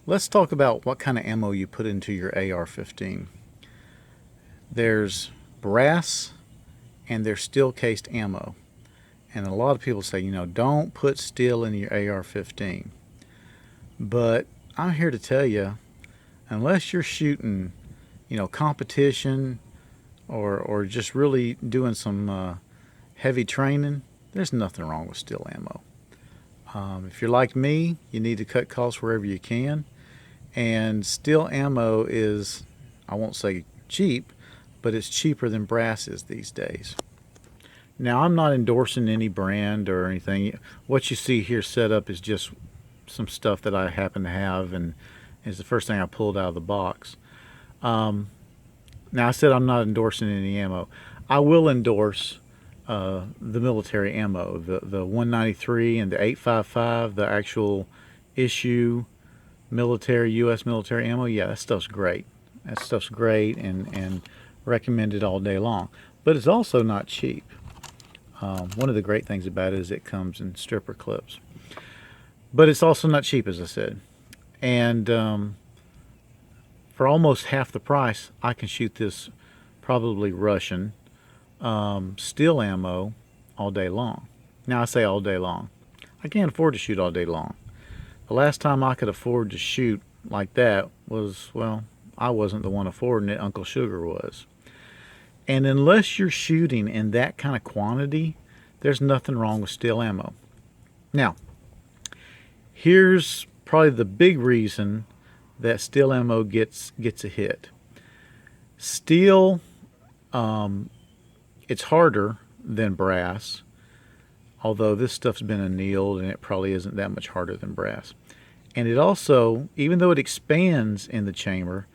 Let's talk about what kind of ammo you put into your AR-15. There's brass and there's steel cased ammo. And a lot of people say, don't put steel in your AR-15. But I'm here to tell you, unless you're shooting, competition or just really doing some heavy training, there's nothing wrong with steel ammo. If you're like me, you need to cut costs wherever you can. And steel ammo is, I won't say cheap, but it's cheaper than brass is these days. Now, I'm not endorsing any brand or anything. What you see here set up is just some stuff that I happen to have, and it's the first thing I pulled out of the box. Now, I said I'm not endorsing any ammo. I will endorse the military ammo, the 193 and the 855, the actual issue military, U.S. military ammo. Yeah, that stuff's great. That stuff's great and recommended all day long. But it's also not cheap. One of the great things about it is it comes in stripper clips. But it's also not cheap, as I said. And for almost half the price, I can shoot this probably Russian steel ammo all day long. Now, I say all day long. I can't afford to shoot all day long. The last time I could afford to shoot like that was, well, I wasn't the one affording it. Uncle Sugar was. And unless you're shooting in that kind of quantity, there's nothing wrong with steel ammo. Now, here's probably the big reason that steel ammo gets a hit. Steel, it's harder than brass, although this stuff's been annealed and it probably isn't that much harder than brass. And it also, even though it expands in the chamber,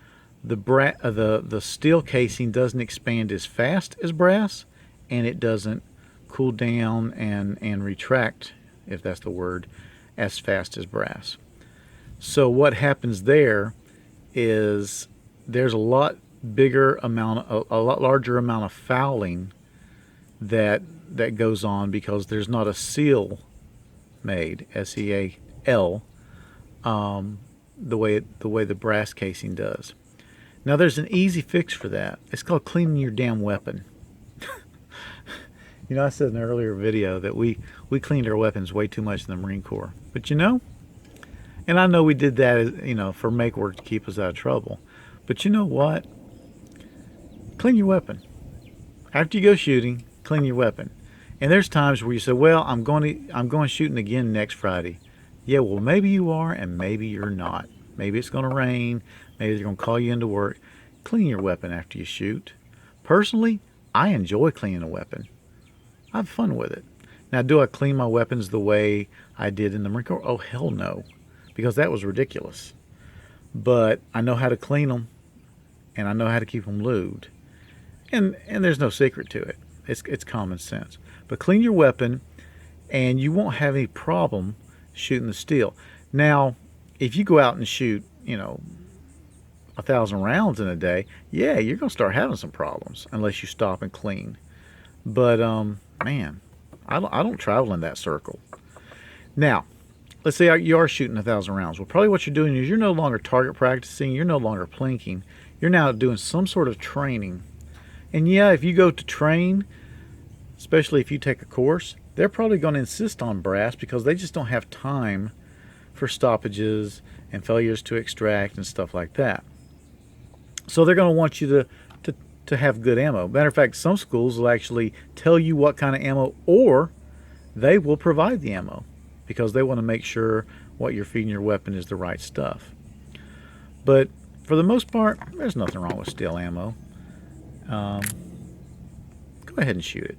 the steel casing doesn't expand as fast as brass, and it doesn't cool down and retract, if that's the word, as fast as brass. So what happens there is there's a lot larger amount of fouling that goes on because there's not a seal made, S-E-A-L, the way the brass casing does. Now, there's an easy fix for that. It's called cleaning your damn weapon. I said in an earlier video that we cleaned our weapons way too much in the Marine Corps. But and I know we did that, for make work to keep us out of trouble. But you know what? Clean your weapon. After you go shooting, clean your weapon. And there's times where you say, well, I'm going shooting again next Friday. Yeah, well, maybe you are and maybe you're not. Maybe it's going to rain. Maybe they're going to call you into work. Clean your weapon after you shoot. Personally, I enjoy cleaning a weapon. I have fun with it. Now, do I clean my weapons the way I did in the Marine Corps? Oh, hell no, because that was ridiculous. But I know how to clean them, and I know how to keep them lubed. And there's no secret to it. It's common sense. But clean your weapon, and you won't have any problem shooting the steel. Now, if you go out and shoot, 1,000 rounds in a day, yeah, you're going to start having some problems unless you stop and clean. But, man, I don't travel in that circle. Now, let's say you are shooting 1,000 rounds. Well, probably what you're doing is you're no longer target practicing. You're no longer plinking. You're now doing some sort of training. And, yeah, if you go to train, especially if you take a course, they're probably going to insist on brass because they just don't have time for stoppages and failures to extract and stuff like that. So they're going to want you to have good ammo. Matter of fact, some schools will actually tell you what kind of ammo, or they will provide the ammo because they want to make sure what you're feeding your weapon is the right stuff. But for the most part, there's nothing wrong with steel ammo. Go ahead and shoot it.